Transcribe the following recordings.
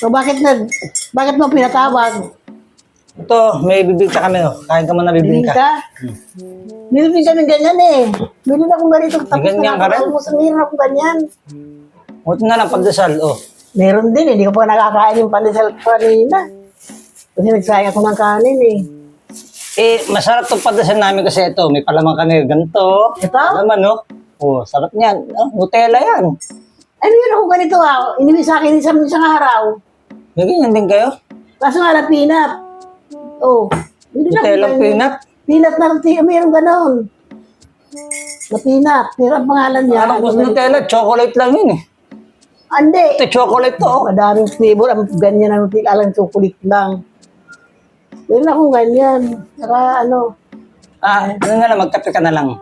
So bakit mo pinatawag? Ito, may bibigta kami, oh. Kain ka muna Bibig bibingka. ka? Bibig ka ng ganyan eh. Bibig akong ganito. Tapos ganyan ka rin? Meron akong ganyan. Buti na lang pagdasal, oh. Meron din eh. Hindi ko pa nakakain yung pandesal kanina. Kasi nagsayang ako ng kanin eh. Eh, masarap itong pagdasal namin kasi ito. May palamang kami. Ganito. Ito? Naman, oh. Oh, sarap niyan. Oh, Nutella yan. Ano yun ako ganito ah. Iniwi sa akin isang araw. May ganyan din kayo? Kaso nga lang peanut. Oh. Nutella peanut? Peanut na meron ganon. Na peanut. Pero ang pangalan niya. Parang gusto Nutella. Chocolate lang yun eh. Ande. Ito, chocolate to, oh. Madaming flavor. Ang ganyan ang alang chocolate lang. Meron akong ganyan. Saka ano. Ah, ano na lang, magkape ka na lang.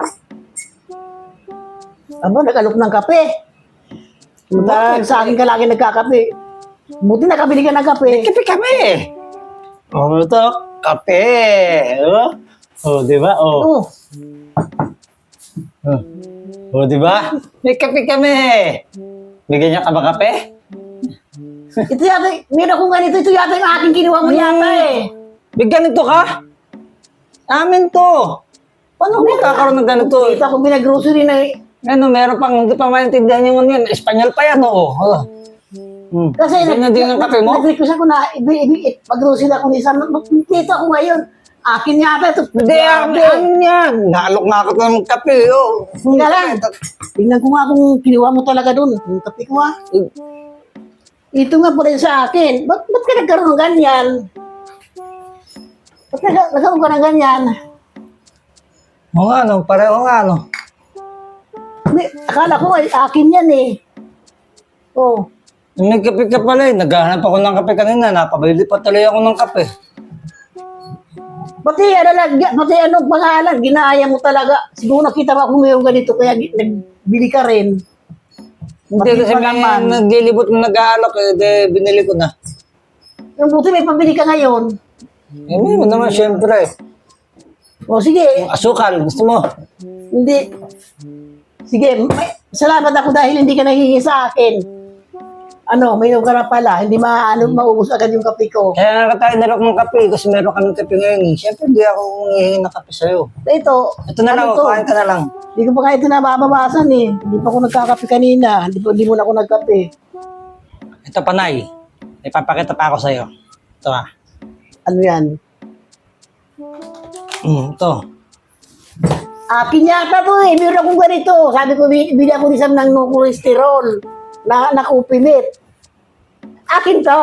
Abo, nag-alok ng kape. Sa akin ka lagi nagkakape. Buti nakabili ka ng kape. Kape kami eh. Oh, ito, kape. Oh, oh di ba? Oh. Oh. Oh, oh di ba? May kape kami. Bigyan niya ka ba kape? Ito yata, meron akong ganito. Ito yata yung aking kinuha mo yata eh. Bigyan ito ka? Amin to. Paano magkakaroon ng ganito? Ito akong pinag-grocery na eh. Ano, meron pang hindi pa maintindihan yung ano yan. Espanyol pa yan, oo. Oh. Hmm. Kasi Ganyan din ang kape mo? nag-request ako na pag-grocery ako ni Sam. Dito ako ngayon. Akin yata ito. Hindi, amin yan. Naalok na ako ng kape, oh. Hindi lang. Tingnan ko nga kung kinuha mo talaga doon. Yung kape ko ha. Ito nga po rin sa akin. Ba't ka nagkaroon ng ganyan? Ba't nagkaroon ka ng ganyan? Oo nga, no. Pareho nga, no. Akala ko ay akin yan eh. Oh. May kape ka pala eh. Naghahanap ako ng kape kanina. Napabili pa tuloy ako ng kape. Pati ano pangalan, ginaya mo talaga. Siguro nakita mo kung mayroong ganito, kaya nagbili ka rin. Hindi kasi may naglilibot na nag-aalok eh. De, binili ko na. Yung buti may pambili ka ngayon. Eh, may naman syempre. O sige, Asukal, gusto mo? hindi. Sige, salamat ako dahil hindi ka nahingi sa akin. Ano, mayroon ka na pala. Hindi maubos agad yung kape ko. Kaya nga tayo nalok ng kape kasi meron kaming kape ngayon eh. Siyempre, hindi ako hihingi ng kape sa'yo. Ito Ito na lang, ano to? kain ka na lang. Hindi ko pa kaya ito nababawasan eh. Hindi pa ako nagkakape kanina. Hindi mo na ako nagkape. Ito, Panay. Ipapakita pa ako sa'yo. Ito ah. Ano yan? Ito. Akin yata to eh. Meron akong ganito. Sabi ko, bili ako isang ng no cholesterol. Na kupimit. Akin to.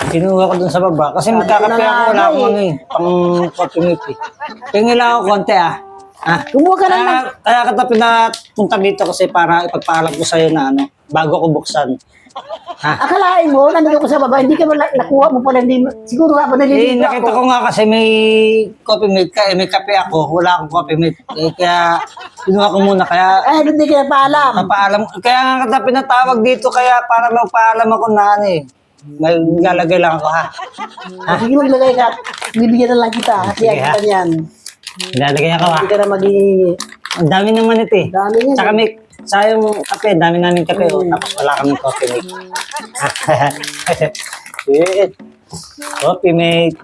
Kinuha ko dun sa baba. Kasi magkakape ako, wala akong ano eh. Pang kapimit eh. Tingin lang ako konti ah. Ah. Kumuha ka lang ng... Kaya kita pinapunta dito kasi para ipagpaalam ko sa'yo na ano, bago ko buksan. Akalain mo, nandito ko sa baba, hindi ka nakuha mo pala, hindi, siguro nga pa Eh, nalilito nakita ako. ko nga kasi may coffee mate ka, eh, may kape ako, wala akong coffee mate. Eh, kaya, kinuha ko muna, kaya, Hindi ka na paalam. napaalam, kaya nga kita pinatawag dito, kaya para magpaalam ako na ano eh. May lalagay lang ako ha. Sige, maglagay ka. Bibigyan na lang kita. Kasi Sige, kita niyan. Lalagay ako ha. Hindi ka na maghihingi. Ang dami naman ito eh. Dami niyan. Tsaka may, sayang kape, dami namin kape, oh, tapos wala kaming coffee mate. Shit. Coffee mate.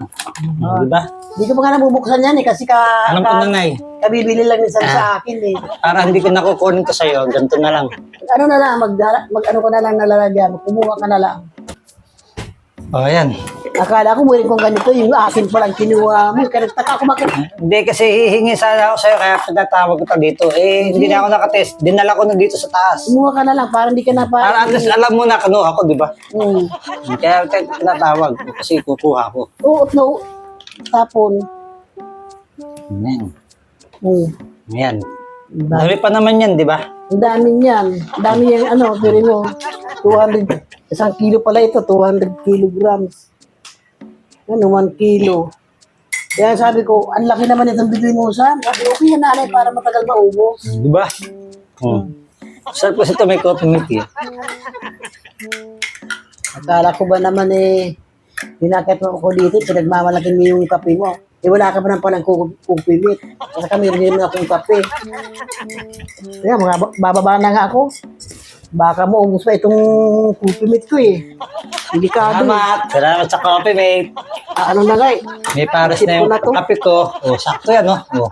Diba? Hindi ko pa nga nabubuksan yan eh. Kasi Alam ko nanay. kabibili lang nisan sa akin eh. Para hindi ko nakukunin to sa'yo, ganito na lang. Ano na lang, ano ka na lang nalalagyan. Kumuha ka na lang. Oh, ayan. Akala ko muli kung ganito, yung akin palang kinuha mo. Kaya nagtaka ako bakit. Hindi kasi hihingi sana ako sa'yo, kaya pinatawag ko dito. Eh, hindi na ako nakatest. Dinala ko na dito sa taas. Kumuha ka na lang, para hindi ka na Para at least alam mo na kanuha ko, di ba? Kaya pinatawag ko kasi kukuha ko. Oo, no. Tapon. Ayan. Ayan. Diba? Dami pa naman yan, di ba? Ang dami niyan. Ang dami yan, ano, pero mo, 200, isang kilo pala ito, 200 kilograms. Ano, 1 kilo. Kaya sabi ko, ang laki naman itong bigay mo, Sam. Sabi ko, okay yan, nanay, para matagal maubos. Di ba? Sarap kasi ito may coffee milk eh. Akala ko ba naman eh, pinakit mo ako dito, pinagmamalaki mo yung kape mo. Eh wala ka pa ng palang kupimit. Kasi kami rin na akong kape. Kaya bababa na nga ako. Baka mo ubus pa itong kupimit ko eh. Delikado. Salamat sa coffee, mate. Ano na nga eh. May pares na Isip ko yung na to. kape ko. Oh, sakto yan, oh. Oh.